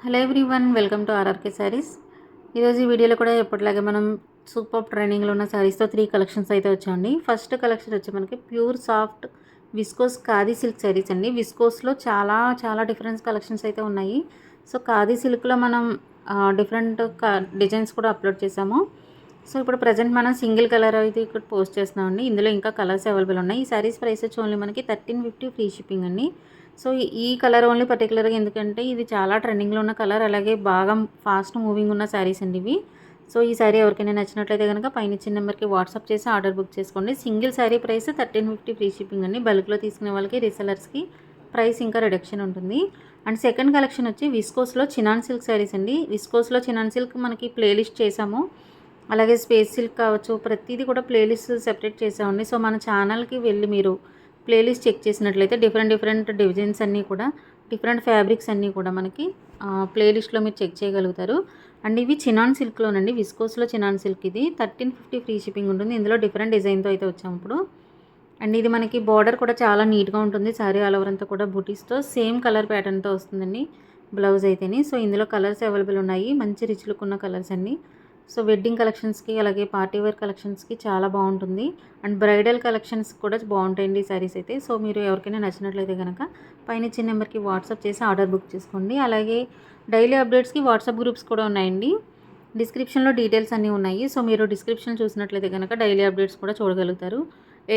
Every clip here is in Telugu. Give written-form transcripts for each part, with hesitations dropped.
Hello everyone, welcome to RRK saris. ఈరోజు ఈ వీడియోలో కూడా ఎప్పటిలాగే మనం సూపర్ ట్రెండింగ్లో ఉన్న శారీస్తో 3 కలెక్షన్స్ అయితే వచ్చాయండి. ఫస్ట్ కలెక్షన్ వచ్చి మనకి pure soft viscose khadi silk saris అండి. విస్కోస్లో చాలా చాలా డిఫరెన్స్ కలెక్షన్స్ అయితే ఉన్నాయి. సో ఖాదీ సిల్క్లో మనం డిఫరెంట్ డిజైన్స్ కూడా అప్లోడ్ చేసాము. సో ఇప్పుడు ప్రజెంట్ మనం సింగిల్ కలర్ అయితే ఇక్కడ పోస్ట్ చేస్తున్నామండి. ఇందులో ఇంకా కలర్స్ అవైలబుల్ ఉన్నాయి. ఈ శారీస్ ప్రైస్ వచ్చి ఓన్లీ మనకి 1350 ఫ్రీ షిప్పింగ్ అండి. సో ఈ కలర్ ఓన్లీ పర్టికులర్గా ఎందుకంటే ఇది చాలా ట్రెండింగ్లో ఉన్న కలర్, అలాగే బాగా ఫాస్ట్ మూవింగ్ ఉన్న శారీస్ అండి ఇవి. సో ఈ శారీ ఎవరికైనా నచ్చినట్లయితే కనుక పైన ఇచ్చిన నెంబర్కి వాట్సాప్ చేసి ఆర్డర్ బుక్ చేసుకోండి. Single sari price 1350 free shipping అండి. బల్క్లో తీసుకునే వాళ్ళకి రీసెలర్స్కి ప్రైస్ ఇంకా రిడక్షన్ ఉంటుంది. అండ్ సెకండ్ కలెక్షన్ వచ్చి విస్కోస్లో చినాన్ సిల్క్ శారీస్ అండి. విస్కోస్లో చినాన్ సిల్క్ మనకి ప్లేలిస్ట్ చేసాము, అలాగే స్పేస్ సిల్క్ కావచ్చు, ప్రతిదీ కూడా ప్లేలిస్ట్ సెపరేట్ చేసామండి. సో మన ఛానల్కి వెళ్ళి మీరు ప్లేలిస్ట్ చెక్ చేసినట్లయితే డిఫరెంట్ డిజైన్స్ అన్నీ కూడా, డిఫరెంట్ ఫ్యాబ్రిక్స్ అన్నీ కూడా మనకి ప్లేలిస్ట్లో మీరు చెక్ చేయగలుగుతారు. అండ్ ఇవి చినాన్ సిల్క్లోనండి, విస్కోస్లో చినాన్ సిల్క్. ఇది 1350 ఫ్రీ షిప్పింగ్ ఉంటుంది. ఇందులో డిఫరెంట్ డిజైన్తో అయితే వచ్చాము ఇప్పుడు. అండ్ ఇది మనకి బార్డర్ కూడా చాలా నీట్గా ఉంటుంది. సారీ ఆల్ ఓవర్ అంతా కూడా బూటీస్తో సేమ్ కలర్ ప్యాటర్న్తో వస్తుందండి బ్లౌజ్ అయితేని. సో ఇందులో కలర్స్ అవైలబుల్ ఉన్నాయి, మంచి రిచ్ లుక్ ఉన్న కలర్స్ అన్నీ. సో వెడ్డింగ్ కలెక్షన్స్కి అలాగే పార్టీ వేర్ కలెక్షన్స్కి చాలా బాగుంటుంది. అండ్ బ్రైడల్ కలెక్షన్స్ కూడా బాగుంటాయండి ఈ శారీస్ అయితే. సో మీరు ఎవరికైనా నచ్చినట్లయితే కనుక పైన ఇచ్చిన నెంబర్కి వాట్సాప్ చేసి ఆర్డర్ బుక్ చేసుకోండి. అలాగే డైలీ అప్డేట్స్కి వాట్సాప్ గ్రూప్స్ కూడా ఉన్నాయండి. డిస్క్రిప్షన్లో డీటెయిల్స్ అన్నీ ఉన్నాయి. సో మీరు డిస్క్రిప్షన్ చూసినట్లయితే కనుక డైలీ అప్డేట్స్ కూడా చూడగలుగుతారు.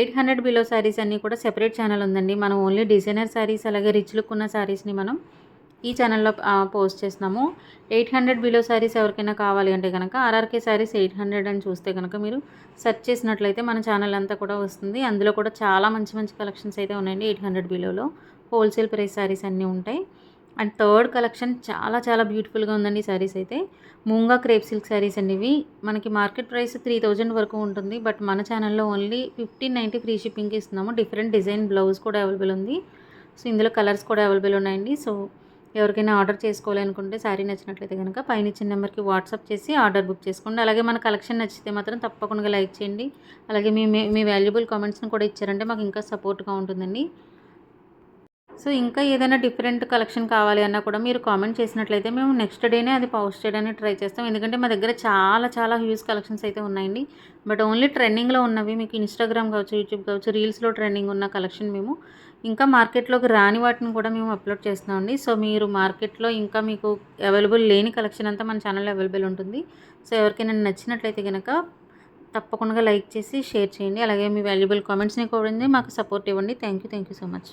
800 బిలో శారీస్ అన్నీ కూడా సెపరేట్ ఛానల్ ఉందండి. మనం ఓన్లీ డిజైనర్ శారీస్ అలాగే రిచ్ లుక్ ఉన్న శారీస్ని మనం ఈ ఛానల్లో పోస్ట్ చేస్తున్నాము. 800 బిలో శారీస్ ఎవరికైనా కావాలి అంటే కనుక ఆర్ఆర్కే శారీస్ 800 అని చూస్తే కనుక మీరు సెర్చ్ చేసినట్లయితే మన ఛానల్ అంతా కూడా వస్తుంది. అందులో కూడా చాలా మంచి మంచి కలెక్షన్స్ అయితే ఉన్నాయండి. 800 బిలోలో హోల్సేల్ ప్రైస్ శారీస్ అన్నీ ఉంటాయి. అండ్ థర్డ్ కలెక్షన్ చాలా చాలా బ్యూటిఫుల్గా ఉందండి శారీస్ అయితే. మూంగా క్రేప్ సిల్క్ శారీస్ అండి. ఇవి మనకి మార్కెట్ ప్రైస్ 3000 వరకు ఉంటుంది, బట్ మన ఛానల్లో ఓన్లీ 1590 ఫ్రీ షిప్పింగ్కి ఇస్తున్నాము. డిఫరెంట్ డిజైన్ బ్లౌజ్ కూడా అవైలబుల్ ఉంది. సో ఇందులో కలర్స్ కూడా అవైలబుల్ ఉన్నాయండి. సో ఎవరికైనా ఆర్డర్ చేసుకోవాలనుకుంటే శారీ నచ్చినట్లయితే కనుక పైన ఇచ్చిన నెంబర్కి వాట్సాప్ చేసి ఆర్డర్ బుక్ చేసుకోండి. అలాగే మన కలెక్షన్ నచ్చితే మాత్రం తప్పకుండా లైక్ చేయండి. అలాగే మీ వాల్యుబుల్ కామెంట్స్ని కూడా ఇచ్చారంటే మాకు ఇంకా సపోర్ట్గా ఉంటుందండి. సో ఇంకా ఏదైనా డిఫరెంట్ కలెక్షన్ కావాలి అన్నా కూడా మీరు కామెంట్ చేసినట్లయితే మేము నెక్స్ట్ డేనే అది పోస్ట్ చేయడానికి ట్రై చేస్తాం. ఎందుకంటే మా దగ్గర చాలా చాలా హ్యూజ్ కలెక్షన్స్ అయితే ఉన్నాయండి. బట్ ఓన్లీ ట్రెండింగ్లో ఉన్నవి, మీకు ఇన్స్టాగ్రామ్ కావచ్చు, యూట్యూబ్ కావచ్చు, రీల్స్లో ట్రెండింగ్ ఉన్న కలెక్షన్ మేము ఇంకా మార్కెట్లోకి రాని వాటిని కూడా మేము అప్లోడ్ చేస్తున్నామండి. సో మీరు మార్కెట్లో ఇంకా మీకు అవైలబుల్ లేని కలెక్షన్ అంతా మన ఛానల్లో అవైలబుల్ ఉంటుంది. సో ఎవరికైనా నచ్చినట్లయితే కనుక తప్పకుండా లైక్ చేసి షేర్ చేయండి. అలాగే మీ వాల్యుబుల్ కామెంట్స్ని కూడా మాకు సపోర్ట్ ఇవ్వండి. Thank you so much.